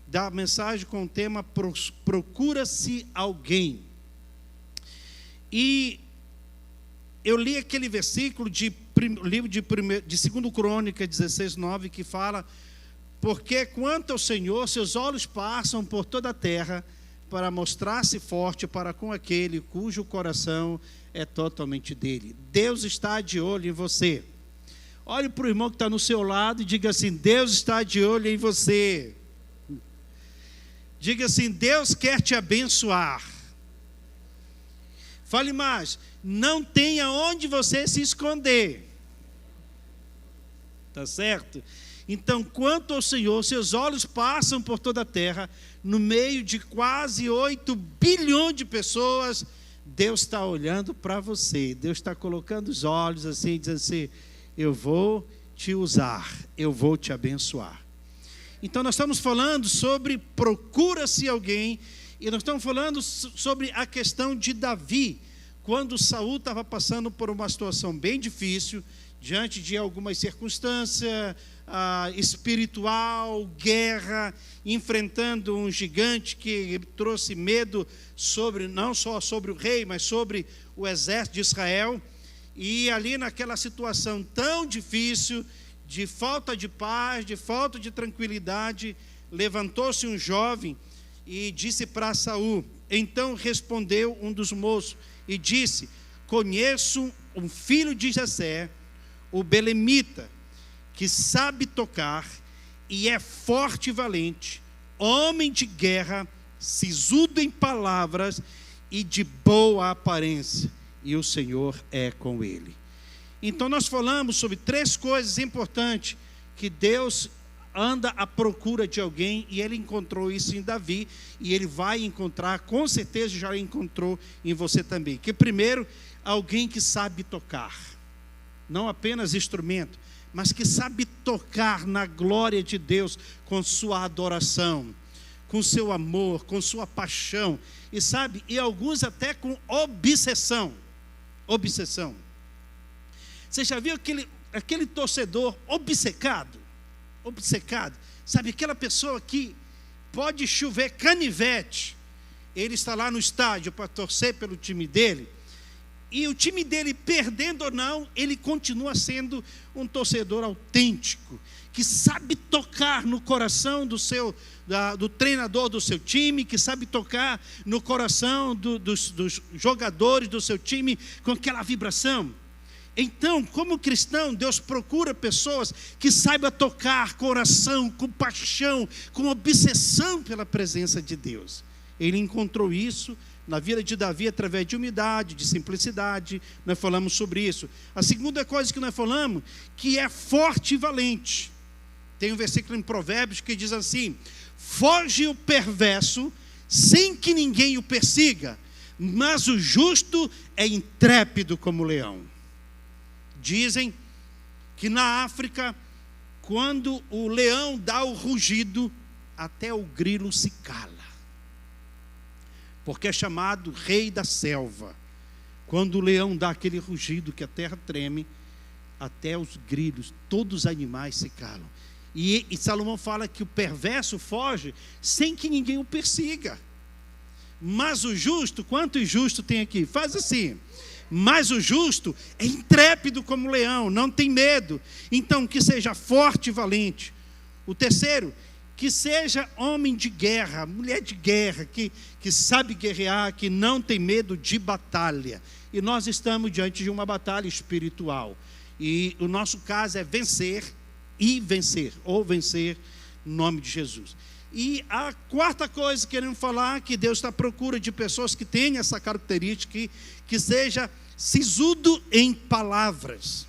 da mensagem com o tema Procura-se alguém. E eu li aquele versículo de livro de 2 Crônica 16:9, que fala: porque quanto ao Senhor, seus olhos passam por toda a terra para mostrar-se forte para com aquele cujo coração é totalmente dele. Deus está de olho em você. Olhe para o irmão que está no seu lado e diga assim: Deus está de olho em você. Diga assim: Deus quer te abençoar. Fale mais: não tem aonde você se esconder. Tá certo? Então, quanto ao Senhor, seus olhos passam por toda a terra, no meio de quase 8 bilhões de pessoas. Deus está olhando para você. Deus está colocando os olhos assim, dizendo assim: eu vou te usar, eu vou te abençoar. Então nós estamos falando sobre procura-se alguém, e nós estamos falando sobre a questão de Davi, quando Saul estava passando por uma situação bem difícil, diante de algumas circunstâncias espiritual, guerra, enfrentando um gigante que trouxe medo não só sobre o rei, mas sobre o exército de Israel. E ali naquela situação tão difícil, de falta de paz, de falta de tranquilidade, levantou-se um jovem e disse para Saul. Então respondeu um dos moços e disse: conheço um filho de Jessé, o belemita, que sabe tocar e é forte e valente, homem de guerra, sisudo em palavras e de boa aparência, e o Senhor é com ele. Então nós falamos sobre 3 coisas importantes, que Deus anda à procura de alguém, e ele encontrou isso em Davi, e ele vai encontrar, com certeza já encontrou em você também. Que primeiro, alguém que sabe tocar, não apenas instrumento, mas que sabe tocar na glória de Deus, com sua adoração, com seu amor, com sua paixão, e alguns até com obsessão. Você já viu aquele torcedor obcecado? Sabe, aquela pessoa que pode chover canivete, ele está lá no estádio para torcer pelo time dele, e o time dele, perdendo ou não, ele continua sendo um torcedor autêntico, que sabe tocar no coração do treinador do seu time, que sabe tocar no coração dos jogadores do seu time, com aquela vibração. Então, como cristão, Deus procura pessoas que saibam tocar coração, com paixão, com obsessão pela presença de Deus. Ele encontrou isso na vida de Davi através de humildade, de simplicidade. Nós falamos sobre isso. A segunda coisa que nós falamos, que é forte e valente. Tem um versículo em Provérbios que diz assim: foge o perverso sem que ninguém o persiga, mas o justo é intrépido como o leão. Dizem que na África, quando o leão dá o rugido, até o grilo se cala, porque é chamado rei da selva. Quando o leão dá aquele rugido que a terra treme, até os grilos, todos os animais se calam. E Salomão fala que o perverso foge sem que ninguém o persiga, mas o justo, quanto injusto tem aqui? Faz assim: mas o justo é intrépido como leão, não tem medo. Então, que seja forte e valente. O terceiro, que seja homem de guerra, mulher de guerra, que sabe guerrear, que não tem medo de batalha. E nós estamos diante de uma batalha espiritual, e o nosso caso é vencer e vencer, ou vencer no nome de Jesus. E a quarta coisa que queremos falar, que Deus está à procura de pessoas que tenham essa característica, que seja sisudo em palavras.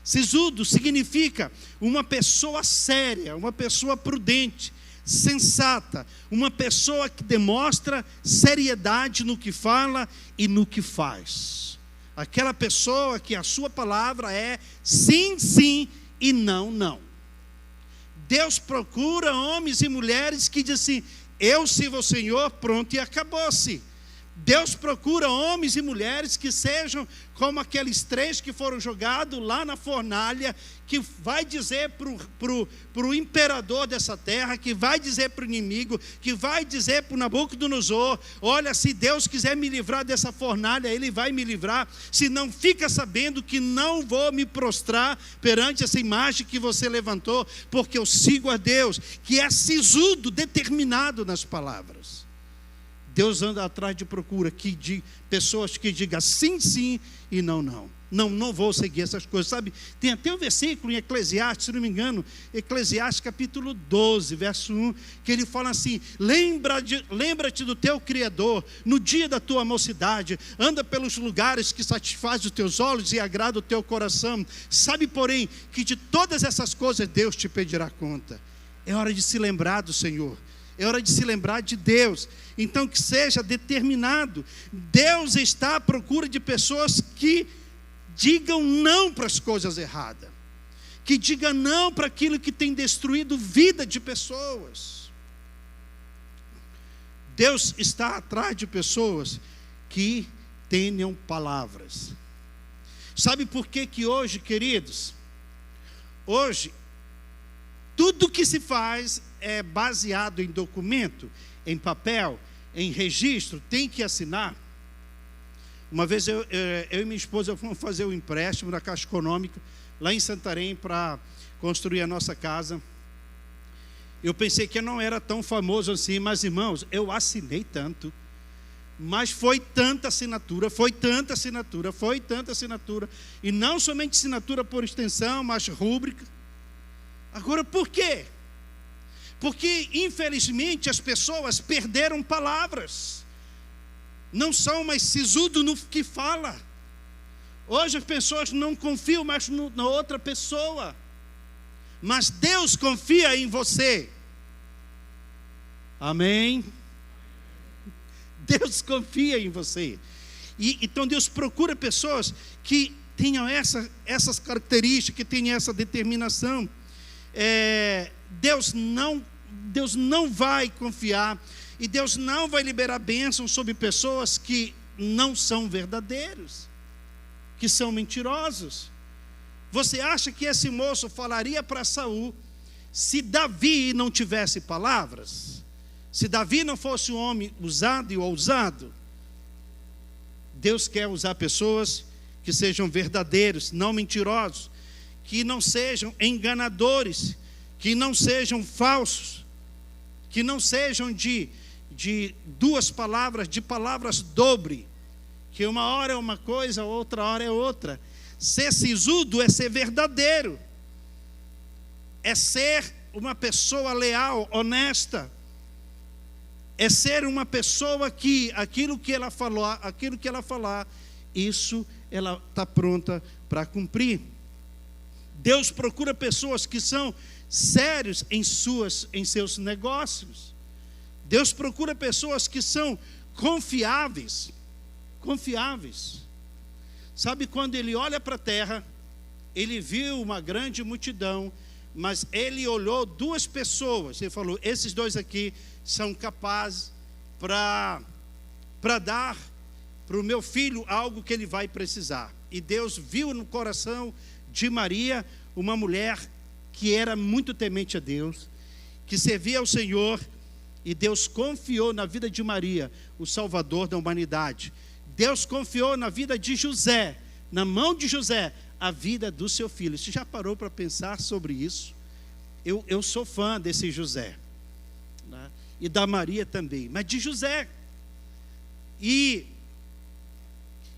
Sisudo significa uma pessoa séria, uma pessoa prudente, sensata, uma pessoa que demonstra seriedade no que fala e no que faz. Aquela pessoa que a sua palavra é sim, sim e não, não. Deus procura homens e mulheres que dizem assim: eu sirvo ao Senhor, pronto, e acabou-se. Deus procura homens e mulheres que sejam como aqueles 3 que foram jogados lá na fornalha, que vai dizer para o imperador dessa terra, que vai dizer para o inimigo, que vai dizer para o Nabucodonosor: olha, se Deus quiser me livrar dessa fornalha, Ele vai me livrar, se não, fica sabendo que não vou me prostrar perante essa imagem que você levantou, porque eu sigo a Deus, que é sisudo, determinado nas palavras. Deus anda atrás de procura de pessoas que digam sim, sim e não, não. Não vou seguir essas coisas, sabe? Tem até um versículo em Eclesiastes, se não me engano, Eclesiastes capítulo 12, verso 1, que ele fala assim: lembra-te do teu Criador no dia da tua mocidade, anda pelos lugares que satisfaz os teus olhos e agrada o teu coração. Sabe, porém, que de todas essas coisas Deus te pedirá conta. É hora de se lembrar do Senhor. É hora de se lembrar de Deus. Então, que seja determinado. Deus está à procura de pessoas que digam não para as coisas erradas, que digam não para aquilo que tem destruído vida de pessoas. Deus está atrás de pessoas que tenham palavras. Sabe por que hoje, queridos, hoje, tudo que se faz é baseado em documento, em papel, em registro, tem que assinar. Uma vez eu e minha esposa fomos fazer um empréstimo da Caixa Econômica, lá em Santarém, para construir a nossa casa. Eu pensei que eu não era tão famoso assim, mas, irmãos, eu assinei tanto. Mas foi tanta assinatura, e não somente assinatura por extensão, mas rúbrica. Agora, por quê? Porque, infelizmente, as pessoas perderam palavras. Não são mais sisudo no que fala. Hoje as pessoas não confiam mais na outra pessoa. Mas Deus confia em você. Amém? Deus confia em você. Então Deus procura pessoas que tenham essas características, que tenham essa determinação. Deus não vai confiar, e Deus não vai liberar bênçãos sobre pessoas que não são verdadeiros, que são mentirosos. Você acha que esse moço falaria para Saul se Davi não tivesse palavras? Se Davi não fosse um homem usado e ousado? Deus quer usar pessoas que sejam verdadeiros, não mentirosos, que não sejam enganadores, que não sejam falsos, que não sejam de duas palavras, de palavras dobre, que uma hora é uma coisa, outra hora é outra. Ser sisudo é ser verdadeiro, é ser uma pessoa leal, honesta, é ser uma pessoa que aquilo que ela falar, isso ela está pronta para cumprir. Deus procura pessoas que são sérios em seus negócios. Deus procura pessoas que são confiáveis. Sabe, quando ele olha para a terra, ele viu uma grande multidão, mas ele olhou 2 pessoas. Ele falou: esses 2 aqui são capazes para dar para o meu filho algo que ele vai precisar. E Deus viu no coração de Maria uma mulher que era muito temente a Deus, que servia ao Senhor, e Deus confiou na vida de Maria o Salvador da humanidade. Deus confiou na vida de José, na mão de José, a vida do seu filho. Você já parou para pensar sobre isso? Eu sou fã desse José, né? E da Maria também, mas de José. E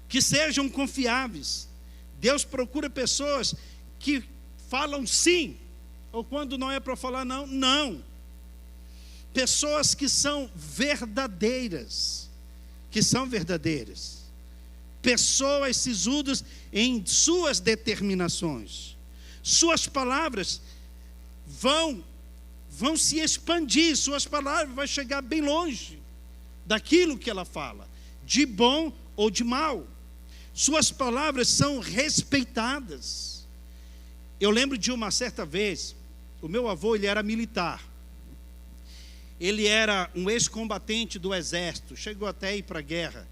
que sejam confiáveis. Deus procura pessoas que falam sim, ou quando não é para falar não, não. Pessoas que são verdadeiras, pessoas sisudas em suas determinações. Suas palavras vão se expandir, suas palavras vão chegar bem longe daquilo que ela fala, de bom ou de mal. Suas palavras são respeitadas. Eu lembro de uma certa vez, o meu avô, ele era militar. Ele era um ex-combatente do exército, chegou até a ir para a guerra.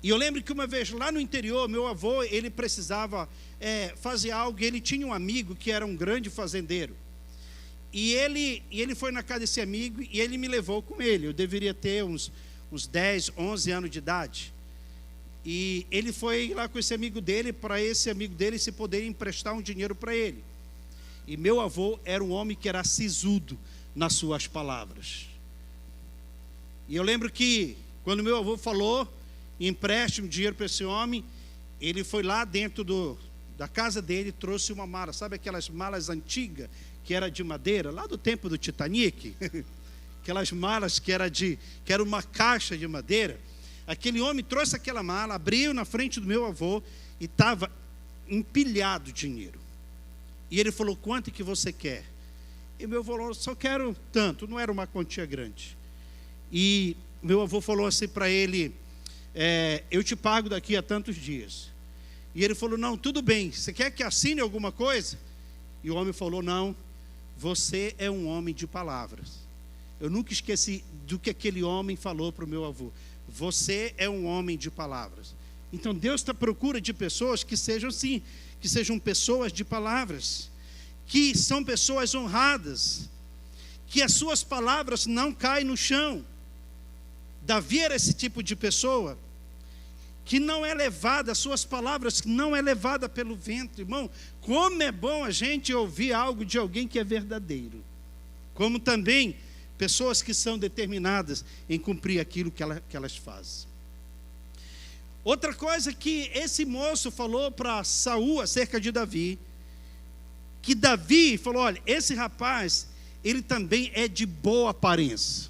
E eu lembro que uma vez lá no interior, meu avô, ele precisava fazer algo, e ele tinha um amigo que era um grande fazendeiro. E ele foi na casa desse amigo e ele me levou com ele. Eu deveria ter uns 10, 11 anos de idade. E ele foi lá com esse amigo dele, para esse amigo dele se poder emprestar um dinheiro para ele. E meu avô era um homem que era sisudo nas suas palavras. E eu lembro que quando meu avô falou, empréstimo dinheiro para esse homem, ele foi lá dentro da casa dele, trouxe uma mala, sabe aquelas malas antigas, que era de madeira, lá do tempo do Titanic, aquelas malas que era uma caixa de madeira. Aquele homem trouxe aquela mala, abriu na frente do meu avô e estava empilhado dinheiro. E ele falou: quanto que você quer? E meu avô falou: só quero tanto, não era uma quantia grande. E meu avô falou assim para ele: eu te pago daqui a tantos dias. E ele falou: não, tudo bem, você quer que assine alguma coisa? E o homem falou: não, você é um homem de palavras. Eu nunca esqueci do que aquele homem falou para o meu avô. Você é um homem de palavras. Então Deus está à procura de pessoas que sejam assim, que sejam pessoas de palavras, que são pessoas honradas, que as suas palavras não caem no chão. Davi era esse tipo de pessoa, que não é levada, as suas palavras não é levada pelo vento. Irmão, como é bom a gente ouvir algo de alguém que é verdadeiro. Como também pessoas que são determinadas em cumprir aquilo que elas fazem. Outra coisa que esse moço falou para Saul acerca de Davi, que Davi falou: olha, esse rapaz, ele também é de boa aparência.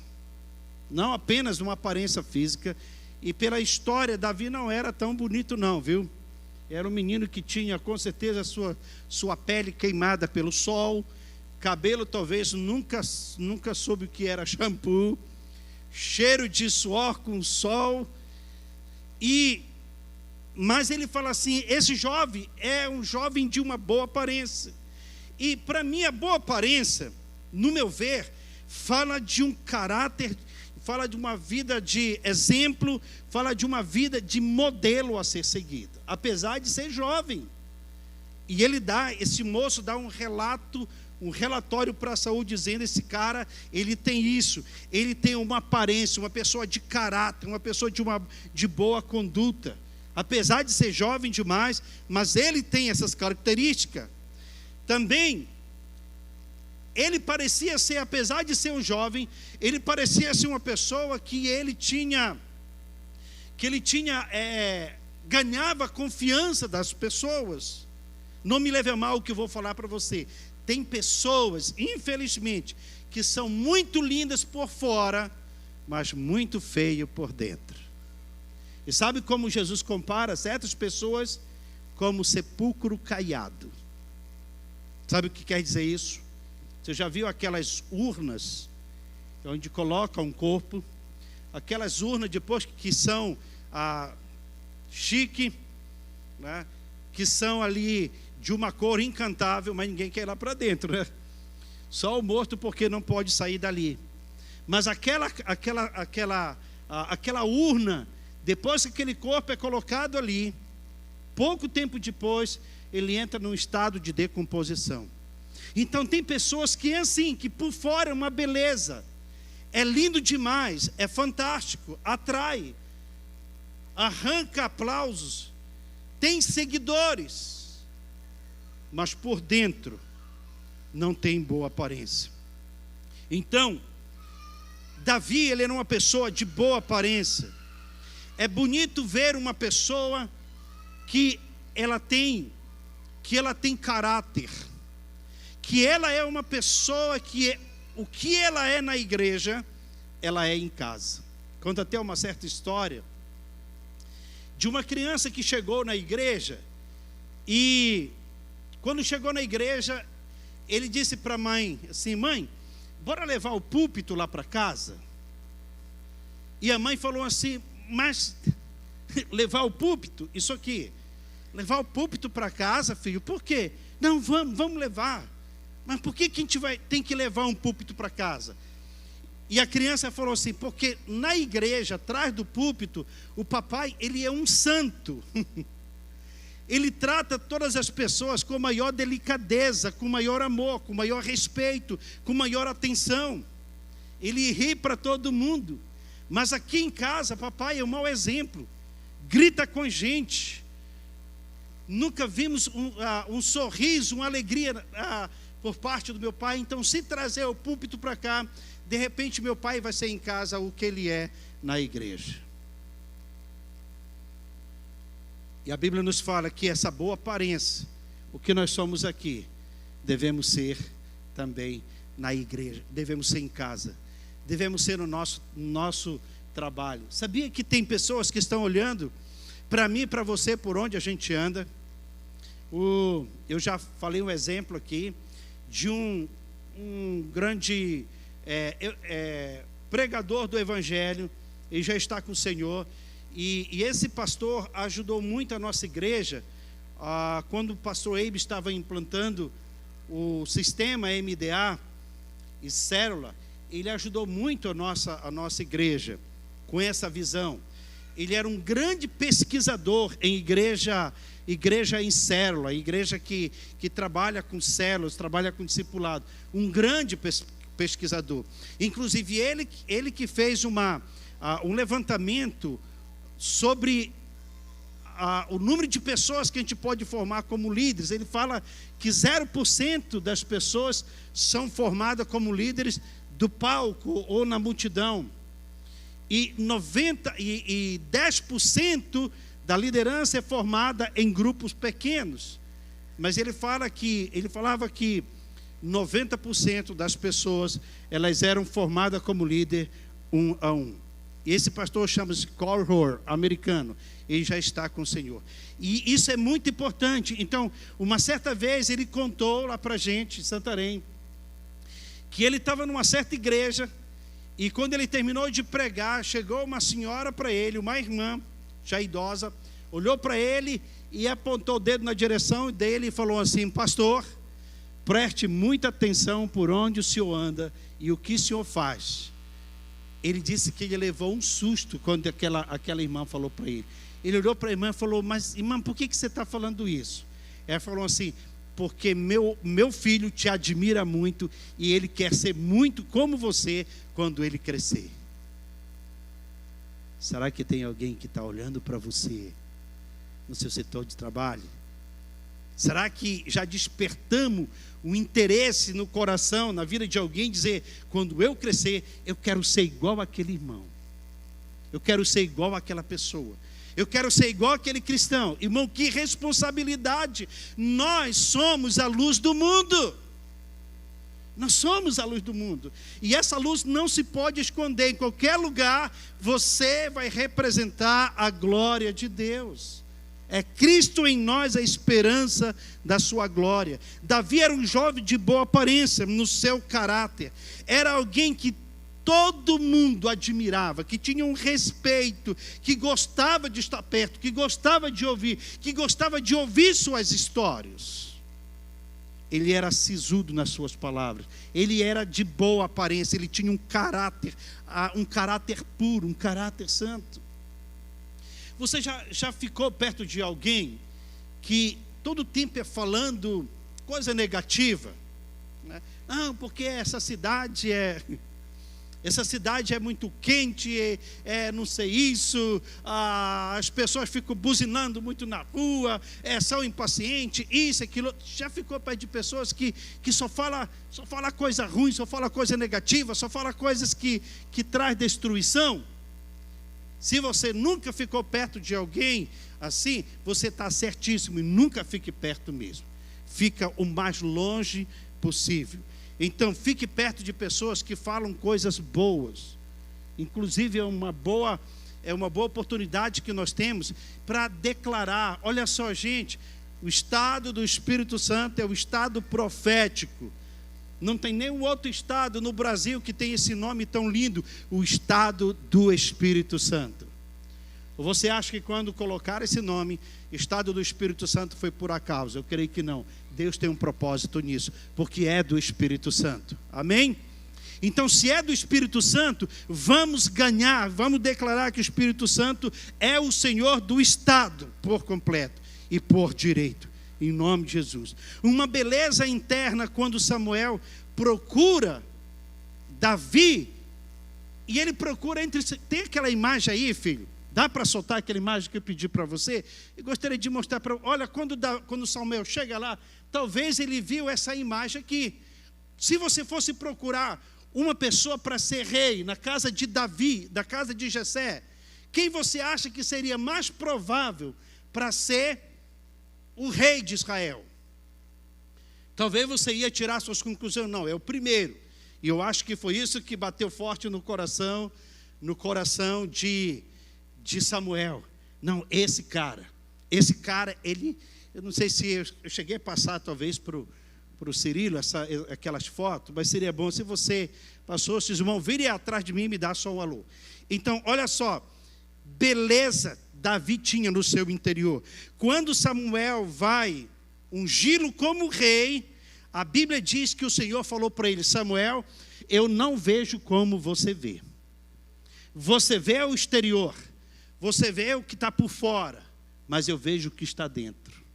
Não apenas uma aparência física. E pela história, Davi não era tão bonito não, viu? Era um menino que tinha com certeza sua pele queimada pelo sol, cabelo talvez nunca soube o que era shampoo, cheiro de suor com sol. Mas ele fala assim: esse jovem é um jovem de uma boa aparência. E para mim a boa aparência, no meu ver, fala de um caráter, fala de uma vida de exemplo, fala de uma vida de modelo a ser seguida, apesar de ser jovem. E esse moço dá um relatório para Saul dizendo: esse cara, ele tem isso, ele tem uma aparência, uma pessoa de caráter, uma pessoa de boa conduta, apesar de ser jovem demais, mas ele tem essas características. Também ele parecia ser, apesar de ser um jovem, ele parecia ser uma pessoa que ganhava a confiança das pessoas. Não me leve a mal o que eu vou falar para você. Tem pessoas, infelizmente, que são muito lindas por fora, mas muito feio por dentro. E sabe como Jesus compara certas pessoas como sepulcro caiado? Sabe o que quer dizer isso? Você já viu aquelas urnas onde coloca um corpo? Aquelas urnas depois que são chique, né? Que são ali de uma cor encantável, mas ninguém quer ir lá para dentro, né? Só o morto, porque não pode sair dali. Mas aquela urna, depois que aquele corpo é colocado ali, pouco tempo depois, ele entra num estado de decomposição. Então tem pessoas que é assim, que por fora é uma beleza, é lindo demais, é fantástico, atrai, arranca aplausos, tem seguidores, mas por dentro não tem boa aparência. Então, Davi, ele era uma pessoa de boa aparência. É bonito ver uma pessoa que ela tem caráter, que ela é uma pessoa o que ela é na igreja, ela é em casa. Conta até uma certa história de uma criança que chegou na igreja, e quando chegou na igreja, ele disse para a mãe assim: mãe, bora levar o púlpito lá para casa? E a mãe falou assim: mas levar o púlpito? Isso aqui, levar o púlpito para casa, filho? Por quê? Não, vamos levar. Mas por que a gente tem que levar um púlpito para casa? E a criança falou assim, porque na igreja, atrás do púlpito, o papai, ele é um santo. Ele trata todas as pessoas com maior delicadeza, com maior amor, com maior respeito, com maior atenção. Ele ri para todo mundo. Mas aqui em casa, papai é um mau exemplo. Grita com a gente. Nunca vimos um sorriso, uma alegria por parte do meu pai. Então, se trazer o púlpito para cá, de repente meu pai vai ser em casa o que ele é na igreja. E a Bíblia nos fala que essa boa aparência, o que nós somos aqui, devemos ser também na igreja, devemos ser em casa, devemos ser no nosso trabalho. Sabia que tem pessoas que estão olhando para mim e para você por onde a gente anda? Eu já falei um exemplo aqui de um grande pregador do Evangelho, ele já está com o Senhor. E esse pastor ajudou muito a nossa igreja, quando o pastor Eibe estava implantando o sistema MDA e célula. Ele ajudou muito a nossa igreja com essa visão. Ele era um grande pesquisador em igreja em célula, igreja que trabalha com células, trabalha com discipulado. Um grande pesquisador. Inclusive ele que fez um levantamento sobre o número de pessoas que a gente pode formar como líderes. Ele fala que 0% das pessoas são formadas como líderes do palco ou na multidão. E 10% da liderança é formada em grupos pequenos. Mas ele falava que 90% das pessoas, elas eram formadas como líder 1 a 1. E esse pastor chama-se Corhor, americano. Ele já está com o Senhor. E isso é muito importante. Então, uma certa vez ele contou lá para a gente, em Santarém, que ele estava numa certa igreja, e quando ele terminou de pregar, chegou uma senhora para ele, uma irmã, já idosa, olhou para ele e apontou o dedo na direção dele e falou assim: pastor, preste muita atenção por onde o senhor anda e o que o senhor faz. Ele disse que ele levou um susto quando aquela irmã falou para ele. Ele olhou para a irmã e falou: mas irmã, por que você está falando isso? Ela falou assim: porque meu filho te admira muito e ele quer ser muito como você quando ele crescer. Será que tem alguém que está olhando para você no seu setor de trabalho? Será que já despertamos um interesse no coração, na vida de alguém, dizer: quando eu crescer, eu quero ser igual àquele irmão, eu quero ser igual àquela pessoa, eu quero ser igual àquele cristão? Irmão, que responsabilidade! Nós somos a luz do mundo. Nós somos a luz do mundo. E essa luz não se pode esconder. Em qualquer lugar, você vai representar a glória de Deus. É Cristo em nós a esperança da sua glória. Davi era um jovem de boa aparência no seu caráter. Era alguém que todo mundo admirava, que tinha um respeito, que gostava de estar perto, que gostava de ouvir suas histórias. Ele era sisudo nas suas palavras. Ele era de boa aparência. Ele tinha um caráter puro, um caráter santo. Você já ficou perto de alguém que todo tempo é falando coisa negativa, né? Não, porque essa cidade é muito quente, não sei isso, as pessoas ficam buzinando muito na rua, são impacientes, isso, aquilo. Já ficou perto de pessoas que só fala coisa ruim, só fala coisa negativa, só fala coisas que traz destruição? Se você nunca ficou perto de alguém assim, você está certíssimo, e nunca fique perto mesmo. Fica o mais longe possível. Então, fique perto de pessoas que falam coisas boas. Inclusive, é uma boa oportunidade que nós temos para declarar. Olha só, gente, o estado do Espírito Santo é o estado profético. Não tem nenhum outro estado no Brasil que tem esse nome tão lindo, o estado do Espírito Santo. Ou você acha que quando colocar esse nome, estado do Espírito Santo, foi por acaso? Eu creio que não. Deus tem um propósito nisso, porque é do Espírito Santo. Amém? Então, se é do Espírito Santo, vamos ganhar, vamos declarar que o Espírito Santo é o Senhor do Estado, por completo e por direito, em nome de Jesus. Uma beleza interna quando Samuel procura Davi, e ele procura entre... Tem aquela imagem aí, filho? Dá para soltar aquela imagem que eu pedi para você? Eu gostaria de mostrar para... Olha, quando Samuel chega lá, talvez ele viu essa imagem aqui. Se você fosse procurar uma pessoa para ser rei na casa de Davi, da casa de Jessé, quem você acha que seria mais provável para ser o rei de Israel? Talvez você ia tirar suas conclusões. Não, é o primeiro. E eu acho que foi isso que bateu forte no coração de Samuel. Não, esse cara, ele, eu não sei se eu cheguei a passar talvez para o Cirilo aquelas fotos, mas seria bom se você passou, se os irmãos virem atrás de mim e me dá só um alô. Então, olha só, beleza Davi tinha no seu interior. Quando Samuel vai ungí-lo como rei, a Bíblia diz que o Senhor falou para ele: Samuel, eu não vejo como você vê. Você vê o exterior, você vê o que está por fora, mas eu vejo o que está dentro.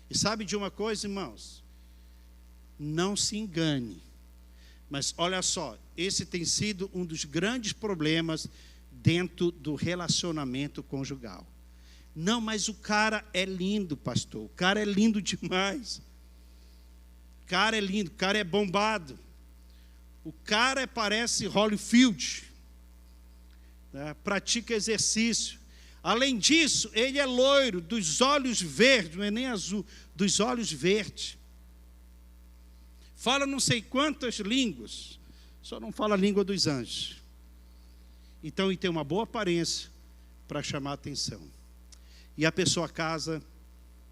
E sabe de uma coisa, irmãos? Não se engane, mas olha só, esse tem sido um dos grandes problemas dentro do relacionamento conjugal. Não, mas o cara é lindo, pastor, o cara é lindo demais, o cara é lindo, o cara é bombado, o cara parece Holyfield, né? Pratica exercício, além disso, ele é loiro, dos olhos verdes, não é nem azul, dos olhos verdes, fala não sei quantas línguas, só não fala a língua dos anjos. Então, ele tem uma boa aparência para chamar a atenção. E a pessoa casa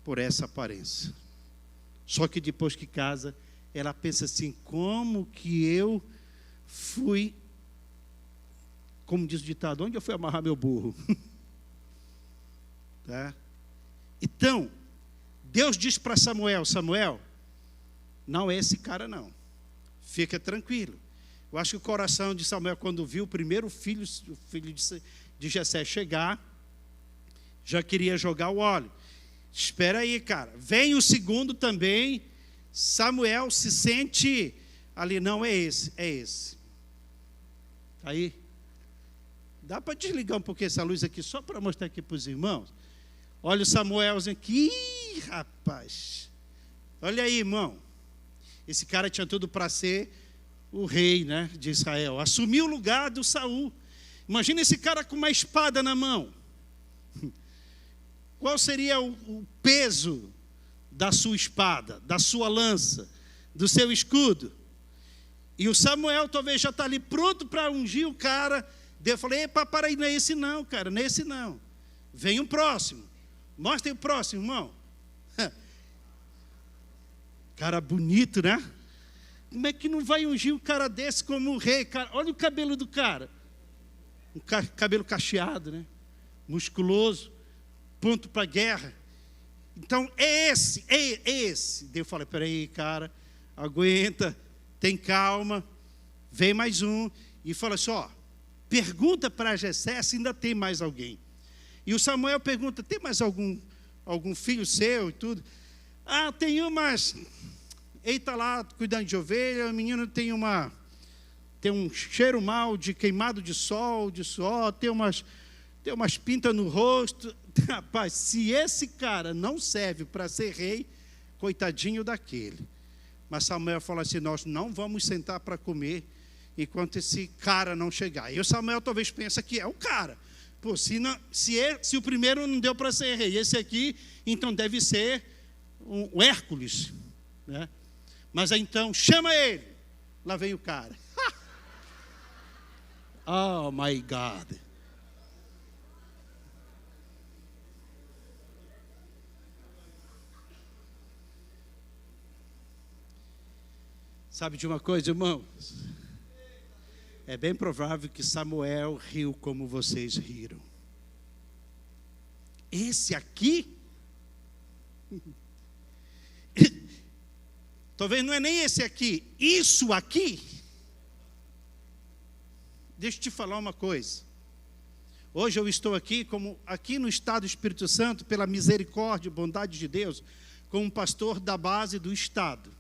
por essa aparência. Só que depois que casa, ela pensa assim: como que eu fui, como diz o ditado, onde eu fui amarrar meu burro? Tá? Então, Deus diz para Samuel: Samuel, não é esse cara não, fica tranquilo. Eu acho que o coração de Samuel, quando viu o primeiro filho, o filho de Jessé chegar, já queria jogar o óleo. Espera aí, cara, vem o segundo também. Samuel se sente ali, não é esse, é esse. Aí, dá para desligar um pouquinho essa luz aqui, só para mostrar aqui para os irmãos. Olha o Samuelzinho aqui, ih, rapaz, olha aí, irmão, esse cara tinha tudo para ser o rei, né, de Israel, assumiu o lugar do Saul. Imagina esse cara com uma espada na mão. Qual seria o peso da sua espada, da sua lança, do seu escudo? E o Samuel talvez já está ali pronto para ungir o cara. Eu falei: epa, para aí, não é esse não, cara, não é esse não. Vem o próximo, mostra o próximo, irmão. Cara bonito, né? Como é que não vai ungir um cara desse como um rei? Cara, olha o cabelo do cara. Um cabelo cacheado, né? Musculoso, pronto para a guerra. Então, é esse. Eu falei: peraí, cara, aguenta, tem calma, vem mais um. E fala assim: ó, pergunta para Jessé se ainda tem mais alguém. E o Samuel pergunta: tem mais algum filho seu e tudo? Ah, tem umas... Ele está lá cuidando de ovelha, o menino tem um cheiro mal de queimado de sol, tem umas pintas no rosto. Rapaz, se esse cara não serve para ser rei, coitadinho daquele. Mas Samuel falou assim: nós não vamos sentar para comer enquanto esse cara não chegar. E o Samuel talvez pensa que é o cara. Pô, se o primeiro não deu para ser rei, esse aqui, então deve ser o Hércules, né? Mas então, chama ele. Lá vem o cara. Oh, my God. Sabe de uma coisa, irmãos? É bem provável que Samuel riu como vocês riram. Esse aqui... Talvez não é nem esse aqui, isso aqui. deixa eu te falar uma coisa. Hoje eu estou aqui, aqui no Estado do Espírito Santo, pela misericórdia e bondade de Deus, como pastor da base do Estado.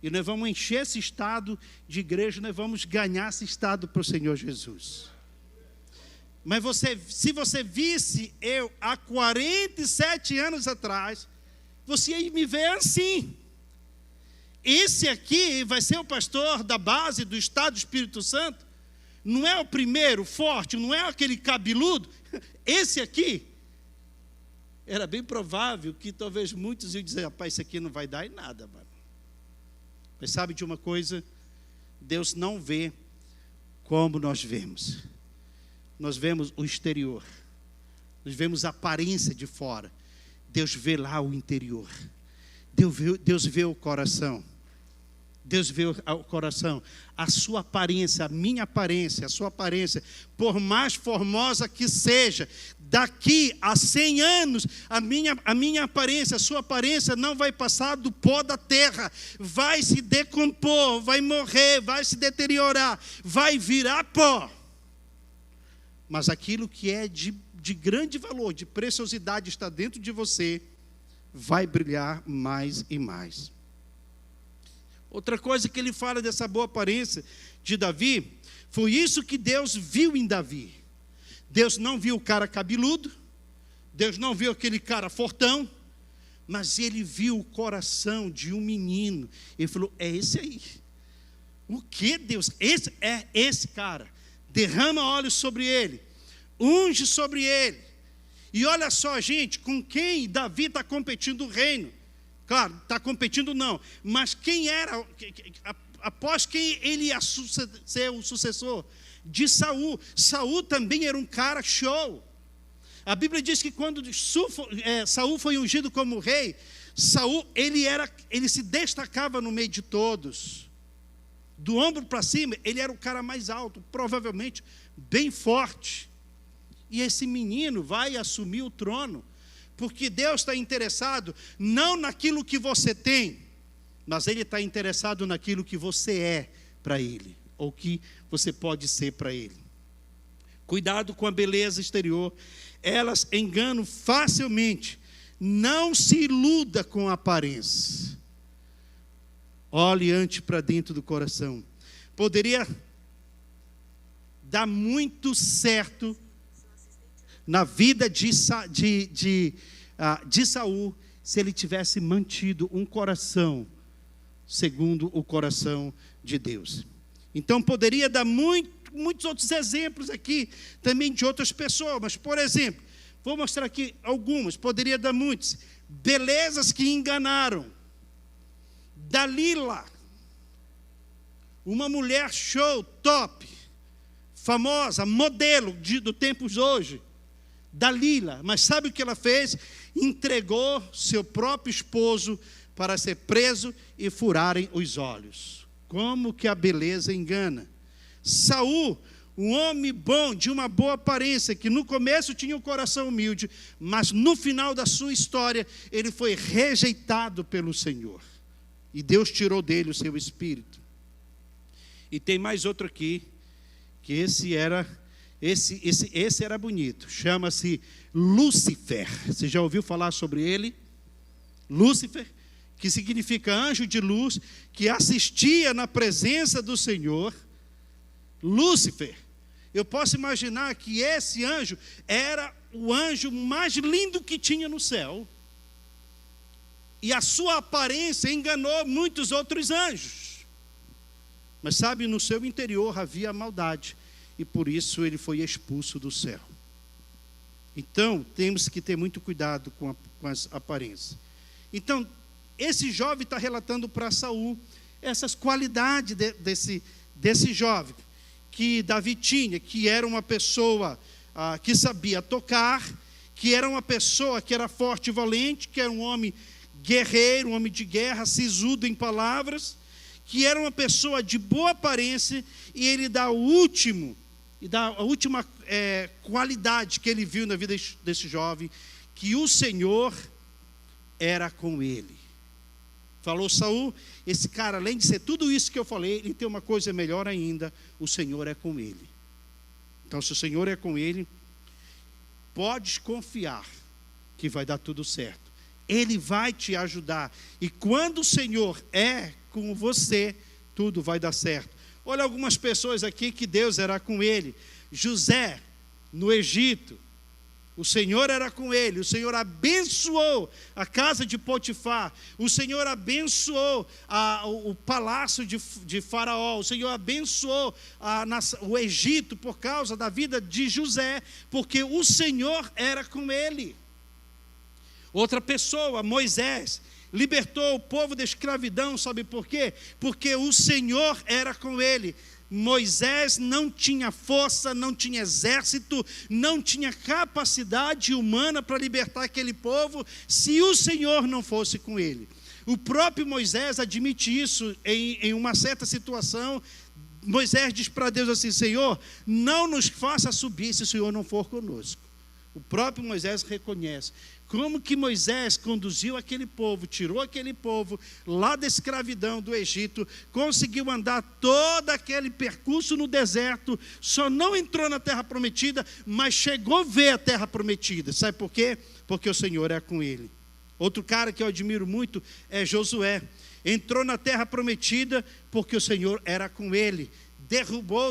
E nós vamos encher esse Estado de igreja, nós vamos ganhar esse Estado para o Senhor Jesus. Mas se você visse eu há 47 anos atrás, você ia me ver assim. Esse aqui vai ser o pastor da base do Estado do Espírito Santo. Não é o primeiro forte, não é aquele cabeludo. Esse aqui, era bem provável que talvez muitos iam dizer, rapaz, isso aqui não vai dar em nada, mano. Mas sabe de uma coisa? Deus não vê como nós vemos. Nós vemos o exterior. Nós vemos a aparência de fora. Deus vê lá o interior. Deus vê o coração. Deus vê o coração, a sua aparência, a minha aparência, a sua aparência, por mais formosa que seja, daqui a 100 anos, a minha aparência, a sua aparência não vai passar do pó da terra, vai se decompor, vai morrer, vai se deteriorar, vai virar pó. Mas aquilo que é de grande valor, de preciosidade, está dentro de você, vai brilhar mais e mais. Outra coisa que ele fala dessa boa aparência de Davi, foi isso que Deus viu em Davi. Deus não viu o cara cabeludo, Deus não viu aquele cara fortão, mas ele viu o coração de um menino. Ele falou, é esse aí. O que, Deus? Esse é esse cara. Derrama óleo sobre ele, unge sobre ele. E olha só, gente, com quem Davi está competindo o reino. Claro, está competindo não, mas quem era, após quem ele ia ser o sucessor? De Saul. Saul também era um cara show. A Bíblia diz que quando Saul foi ungido como rei, Saul, ele se destacava no meio de todos. Do ombro para cima, ele era o cara mais alto, provavelmente bem forte. E esse menino vai assumir o trono. Porque Deus está interessado não naquilo que você tem, mas Ele está interessado naquilo que você é para Ele, ou que você pode ser para Ele. Cuidado com a beleza exterior, elas enganam facilmente, não se iluda com a aparência. Olhe antes para dentro do coração. Poderia dar muito certo na vida de Saul, se ele tivesse mantido um coração segundo o coração de Deus. Então poderia dar muitos outros exemplos aqui, também de outras pessoas, mas por exemplo, vou mostrar aqui algumas, poderia dar muitos. Belezas que enganaram. Dalila, uma mulher show, top, famosa, modelo do tempo de hoje. Dalila, mas sabe o que ela fez? Entregou seu próprio esposo para ser preso e furarem os olhos. Como que a beleza engana. Saul, um homem bom, de uma boa aparência, que no começo tinha um coração humilde, mas no final da sua história, ele foi rejeitado pelo Senhor. E Deus tirou dele o seu espírito. E tem mais outro aqui, que esse era bonito, chama-se Lúcifer. Você já ouviu falar sobre ele? Lúcifer, que significa anjo de luz, que assistia na presença do Senhor. Lúcifer, eu posso imaginar que esse anjo era o anjo mais lindo que tinha no céu, e a sua aparência enganou muitos outros anjos, mas sabe, no seu interior havia maldade, e por isso ele foi expulso do céu. Então, temos que ter muito cuidado com as aparências. Então, esse jovem está relatando para Saul essas qualidades desse jovem, que Davi tinha, que era uma pessoa que sabia tocar, que era uma pessoa que era forte e valente, que era um homem guerreiro, um homem de guerra, sisudo em palavras, que era uma pessoa de boa aparência, e ele dá a última qualidade que ele viu na vida desse jovem, que o Senhor era com ele. Falou Saul, esse cara, além de ser tudo isso que eu falei, ele tem uma coisa melhor ainda, o Senhor é com ele. Então, se o Senhor é com ele, podes confiar que vai dar tudo certo. Ele vai te ajudar. E quando o Senhor é com você, tudo vai dar certo. Olha algumas pessoas aqui que Deus era com ele. José, no Egito, o Senhor era com ele. O Senhor abençoou a casa de Potifar. O Senhor abençoou o palácio de Faraó. O Senhor abençoou o Egito por causa da vida de José, porque o Senhor era com ele. Outra pessoa, Moisés, libertou o povo da escravidão, sabe por quê? Porque o Senhor era com ele. Moisés não tinha força, não tinha exército, não tinha capacidade humana para libertar aquele povo, se o Senhor não fosse com ele. O próprio Moisés admite isso em uma certa situação. Moisés diz para Deus assim: Senhor, não nos faça subir se o Senhor não for conosco. O próprio Moisés reconhece como que Moisés conduziu aquele povo, tirou aquele povo lá da escravidão do Egito, conseguiu andar todo aquele percurso no deserto, só não entrou na terra prometida, mas chegou a ver a terra prometida. Sabe por quê? Porque o Senhor é com ele. Outro cara que eu admiro muito é Josué. Entrou na terra prometida porque o Senhor era com ele.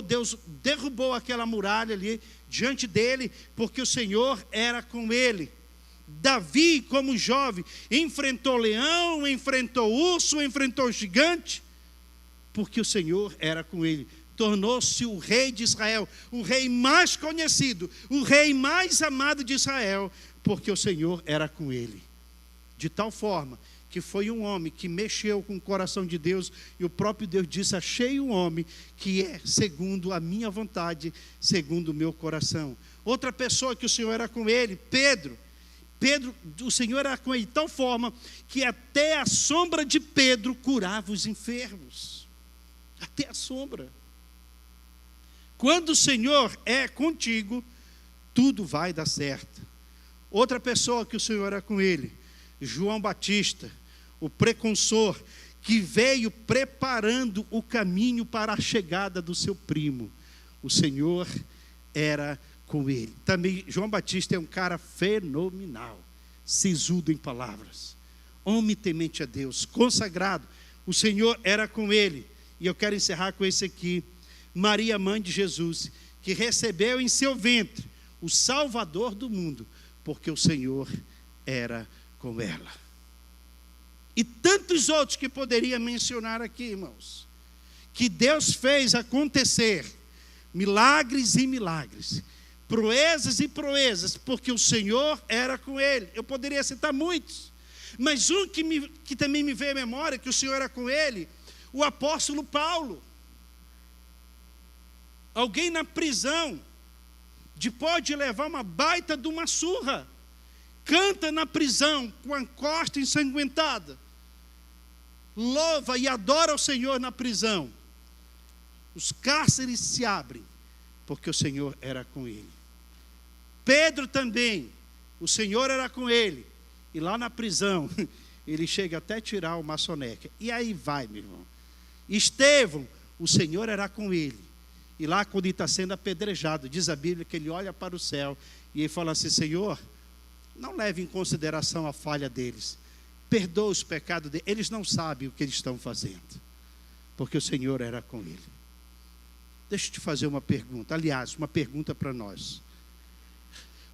Deus derrubou aquela muralha ali diante dele, porque o Senhor era com ele. Davi, como jovem, enfrentou leão, enfrentou urso, enfrentou gigante, porque o Senhor era com ele. Tornou-se o rei de Israel, o rei mais conhecido, o rei mais amado de Israel, porque o Senhor era com ele. De tal forma que foi um homem que mexeu com o coração de Deus, e o próprio Deus disse: achei um homem que é segundo a minha vontade, segundo o meu coração. Outra pessoa que o Senhor era com ele, Pedro, o Senhor era com ele de tal forma que até a sombra de Pedro curava os enfermos. Até a sombra. Quando o Senhor é contigo, tudo vai dar certo. Outra pessoa que o Senhor era com ele, João Batista, o precursor, que veio preparando o caminho para a chegada do seu primo. O Senhor era com ele. Também João Batista é um cara fenomenal, sisudo em palavras, homem temente a Deus, consagrado. O Senhor era com ele. E eu quero encerrar com esse aqui. Maria, mãe de Jesus, que recebeu em seu ventre o Salvador do mundo, porque o Senhor era com ela. E tantos outros que poderia mencionar aqui, irmãos, que Deus fez acontecer milagres e milagres, proezas e proezas, porque o Senhor era com ele. Eu poderia citar muitos, mas um que também me veio à memória, que o Senhor era com ele, o apóstolo Paulo. Alguém na prisão, pode levar uma baita de uma surra, canta na prisão com a costa ensanguentada, louva e adora o Senhor na prisão. Os cárceres se abrem, porque o Senhor era com ele. Pedro também, o Senhor era com ele, e lá na prisão, ele chega até tirar uma soneca, e aí vai, meu irmão. Estevão, o Senhor era com ele, e lá quando ele está sendo apedrejado, diz a Bíblia que ele olha para o céu, e ele fala assim: Senhor, não leve em consideração a falha deles, perdoa os pecados deles, eles não sabem o que eles estão fazendo, porque o Senhor era com ele. Deixa eu te fazer uma pergunta, aliás, uma pergunta para nós.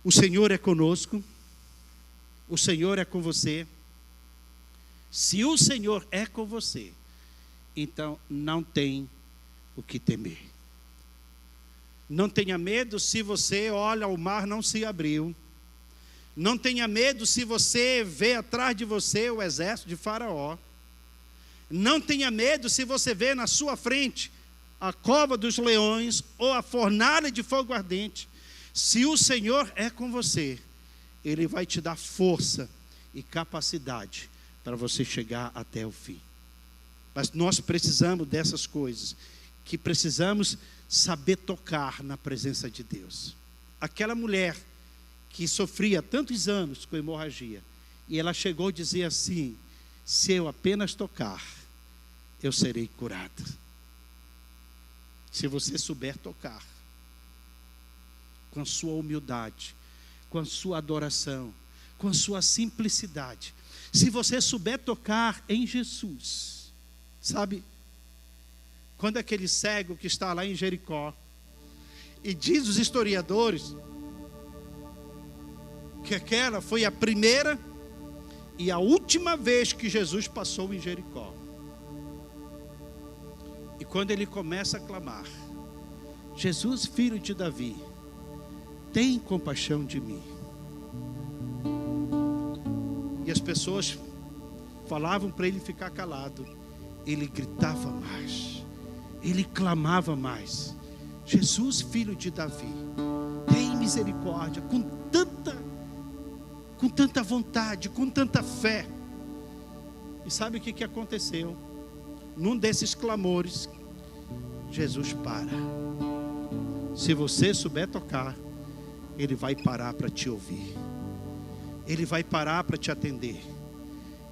O Senhor é conosco, o Senhor é com você. Se o Senhor é com você, então não tem o que temer. Não tenha medo se você olha, o mar não se abriu. Não tenha medo se você vê atrás de você o exército de Faraó. Não tenha medo se você vê na sua frente a cova dos leões ou a fornalha de fogo ardente. Se o Senhor é com você, Ele vai te dar força e capacidade para você chegar até o fim. Mas nós precisamos dessas coisas, que precisamos saber tocar na presença de Deus. Aquela mulher que sofria tantos anos com hemorragia, e ela chegou a dizer assim: se eu apenas tocar, eu serei curada. Se você souber tocar. com a sua humildade, com a sua adoração, com a sua simplicidade. Se você souber tocar em Jesus, sabe? Quando aquele cego que está lá em Jericó, e diz os historiadores que aquela foi a primeira e a última vez que Jesus passou em Jericó. E quando ele começa a clamar: Jesus, filho de Davi, tem compaixão de mim. E as pessoas falavam para ele ficar calado. Ele gritava mais, ele clamava mais: Jesus, filho de Davi, tem misericórdia, com tanta vontade, com tanta fé. E sabe o que aconteceu? Num desses clamores, Jesus para. Se você souber tocar, Ele vai parar para te ouvir. Ele vai parar para te atender.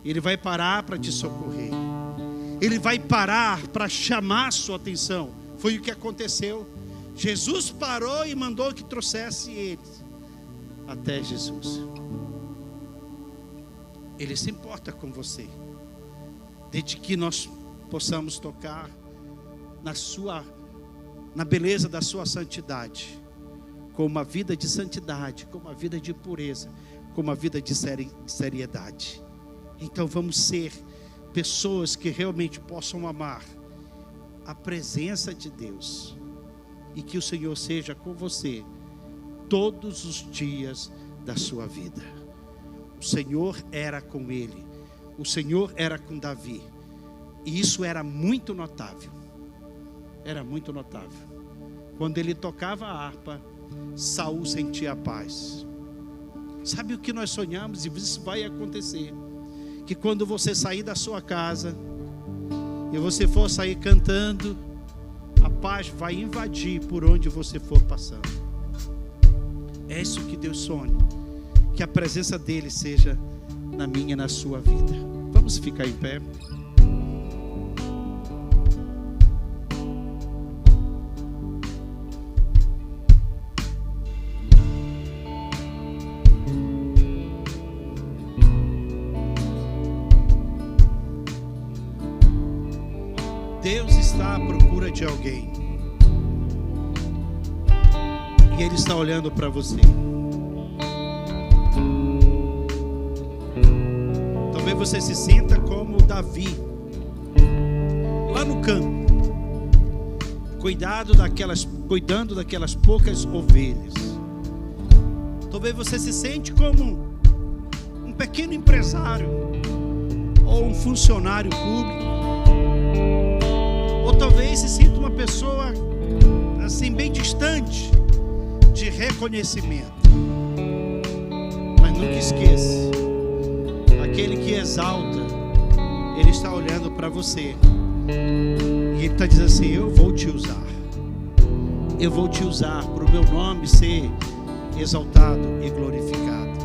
Ele vai parar para te socorrer. Ele vai parar para chamar a sua atenção. Foi o que aconteceu. Jesus parou e mandou que trouxesse eles até Jesus. Ele se importa com você, desde que nós possamos tocar na beleza da sua santidade, com uma vida de santidade, com uma vida de pureza, com uma vida de seriedade. Então vamos ser pessoas que realmente possam amar a presença de Deus, e que o Senhor seja com você todos os dias da sua vida. O Senhor era com ele, o Senhor era com Davi, e isso era muito notável. Era muito notável. Quando ele tocava a harpa, Saul sentia a paz. Sabe o que nós sonhamos? E isso vai acontecer. Que quando você sair da sua casa e você for sair cantando, a paz vai invadir por onde você for passando. É isso que Deus sonha. Que a presença dele seja na minha e na sua vida. Vamos ficar em pé. Deus está à procura de alguém, e Ele está olhando para você. Talvez você se sinta como Davi, lá no campo, cuidando daquelas poucas ovelhas. Talvez você se sente como um pequeno empresário, ou um funcionário público. Ou talvez se sinta uma pessoa assim bem distante de reconhecimento. Mas nunca esqueça, aquele que exalta, Ele está olhando para você. E Ele está dizendo assim: eu vou te usar. Eu vou te usar para o meu nome ser exaltado e glorificado.